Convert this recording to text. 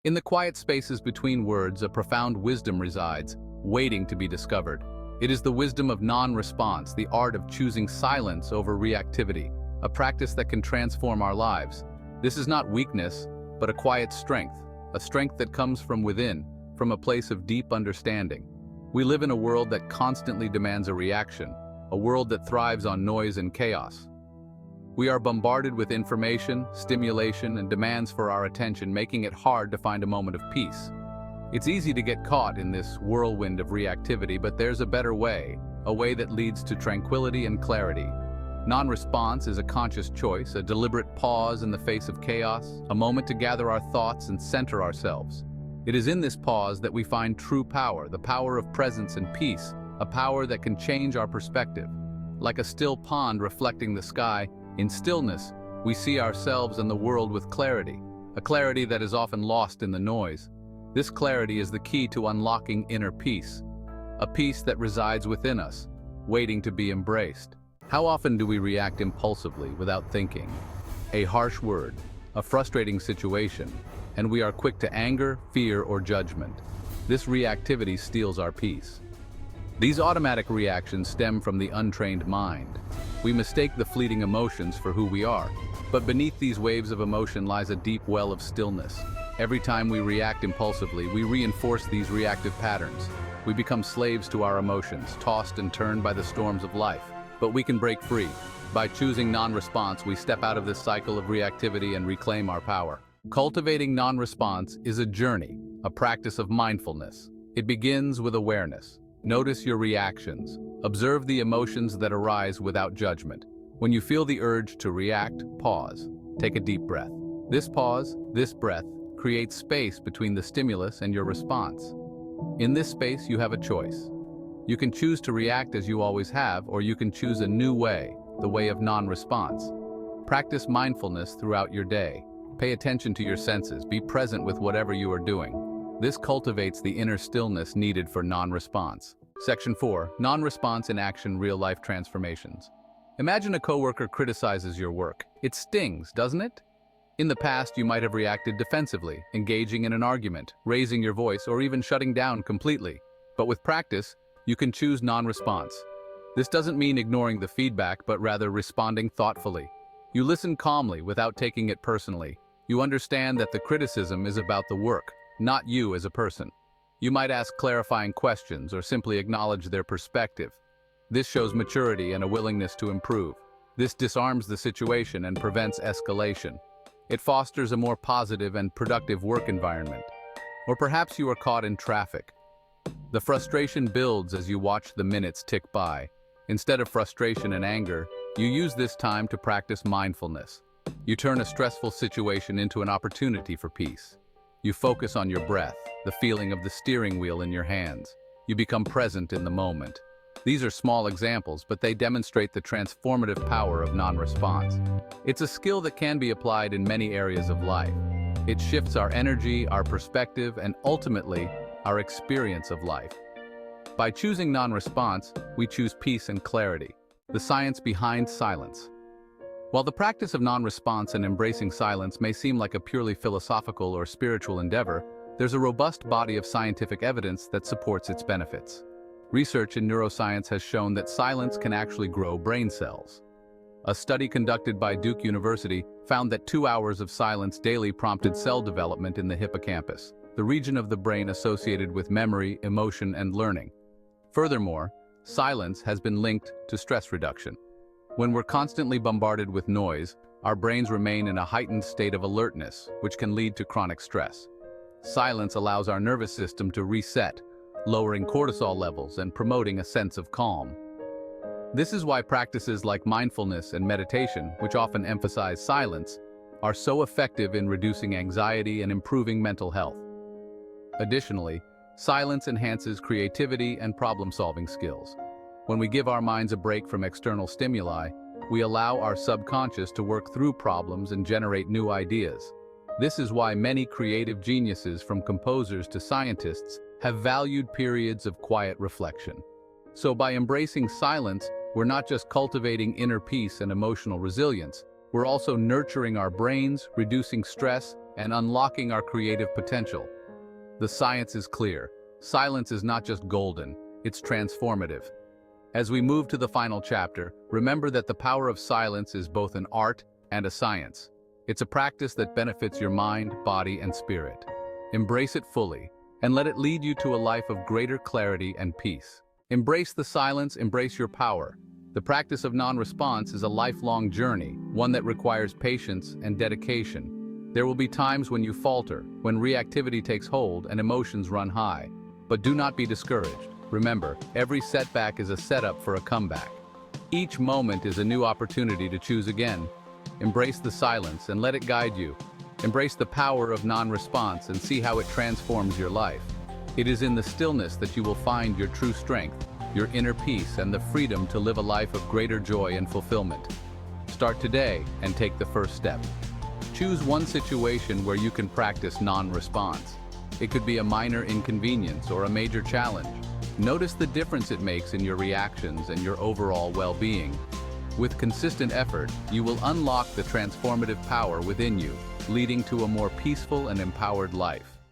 In the quiet spaces between words, a profound wisdom resides, waiting to be discovered. It is the wisdom of non-response, the art of choosing silence over reactivity, a practice that can transform our lives. This is not weakness, but a quiet strength, a strength that comes from within, from a place of deep understanding. We live in a world that constantly demands a reaction, a world that thrives on noise and chaos. We are bombarded with information, stimulation, and demands for our attention, making it hard to find a moment of peace. It's easy to get caught in this whirlwind of reactivity, but there's a better way, a way that leads to tranquility and clarity. Non-response is a conscious choice, a deliberate pause in the face of chaos, a moment to gather our thoughts and center ourselves. It is in this pause that we find true power, the power of presence and peace, a power that can change our perspective. Like a still pond reflecting the sky, in stillness, we see ourselves and the world with clarity, a clarity that is often lost in the noise. This clarity is the key to unlocking inner peace, a peace that resides within us, waiting to be embraced. How often do we react impulsively without thinking? A harsh word, a frustrating situation, and we are quick to anger, fear, or judgment. This reactivity steals our peace. These automatic reactions stem from the untrained mind. We mistake the fleeting emotions for who we are, but beneath these waves of emotion lies a deep well of stillness. Every time we react impulsively, we reinforce these reactive patterns. We become slaves to our emotions, tossed and turned by the storms of life. But we can break free. By choosing non-response, we step out of this cycle of reactivity and reclaim our power. Cultivating non-response is a journey, a practice of mindfulness. It begins with awareness. Notice your reactions. Observe the emotions that arise without judgment. When you feel the urge to react, pause. Take a deep breath. This pause, this breath, creates space between the stimulus and your response. In this space, you have a choice. You can choose to react as you always have, or you can choose a new way, the way of non-response. Practice mindfulness throughout your day. Pay attention to your senses. Be present with whatever you are doing. This cultivates the inner stillness needed for non-response. Section 4. Non-response in action, real-life transformations. Imagine a coworker criticizes your work. It stings, doesn't it? In the past, you might have reacted defensively, engaging in an argument, raising your voice, or even shutting down completely. But with practice, you can choose non-response. This doesn't mean ignoring the feedback, but rather responding thoughtfully. You listen calmly without taking it personally. You understand that the criticism is about the work, not you as a person. You might ask clarifying questions or simply acknowledge their perspective. This shows maturity and a willingness to improve. This disarms the situation and prevents escalation. It fosters a more positive and productive work environment. Or perhaps you are caught in traffic. The frustration builds as you watch the minutes tick by. Instead of frustration and anger, you use this time to practice mindfulness. You turn a stressful situation into an opportunity for peace. You focus on your breath, the feeling of the steering wheel in your hands. You become present in the moment. These are small examples, but they demonstrate the transformative power of non-response. It's a skill that can be applied in many areas of life. It shifts our energy, our perspective, and ultimately, our experience of life. By choosing non-response, we choose peace and clarity, the science behind silence. While the practice of non-response and embracing silence may seem like a purely philosophical or spiritual endeavor, there's a robust body of scientific evidence that supports its benefits. Research in neuroscience has shown that silence can actually grow brain cells. A study conducted by Duke University found that 2 hours of silence daily prompted cell development in the hippocampus, the region of the brain associated with memory, emotion, and learning. Furthermore, silence has been linked to stress reduction. When we're constantly bombarded with noise, our brains remain in a heightened state of alertness, which can lead to chronic stress. Silence allows our nervous system to reset, lowering cortisol levels and promoting a sense of calm. This is why practices like mindfulness and meditation, which often emphasize silence, are so effective in reducing anxiety and improving mental health. Additionally, silence enhances creativity and problem-solving skills. When we give our minds a break from external stimuli, we allow our subconscious to work through problems and generate new ideas. This is why many creative geniuses, from composers to scientists, have valued periods of quiet reflection. So by embracing silence, we're not just cultivating inner peace and emotional resilience, we're also nurturing our brains, reducing stress, and unlocking our creative potential. The science is clear. Silence is not just golden, it's transformative. As we move to the final chapter, remember that the power of silence is both an art and a science. It's a practice that benefits your mind, body, and spirit. Embrace it fully, and let it lead you to a life of greater clarity and peace. Embrace the silence, embrace your power. The practice of non-response is a lifelong journey, one that requires patience and dedication. There will be times when you falter, when reactivity takes hold and emotions run high. But do not be discouraged. Remember, every setback is a setup for a comeback. Each moment is a new opportunity to choose again. Embrace the silence and let it guide you. Embrace the power of non-response and see how it transforms your life. It is in the stillness that you will find your true strength, your inner peace, and the freedom to live a life of greater joy and fulfillment. Start today and take the first step. Choose one situation where you can practice non-response. It could be a minor inconvenience or a major challenge. Notice the difference it makes in your reactions and your overall well-being. With consistent effort, you will unlock the transformative power within you, leading to a more peaceful and empowered life.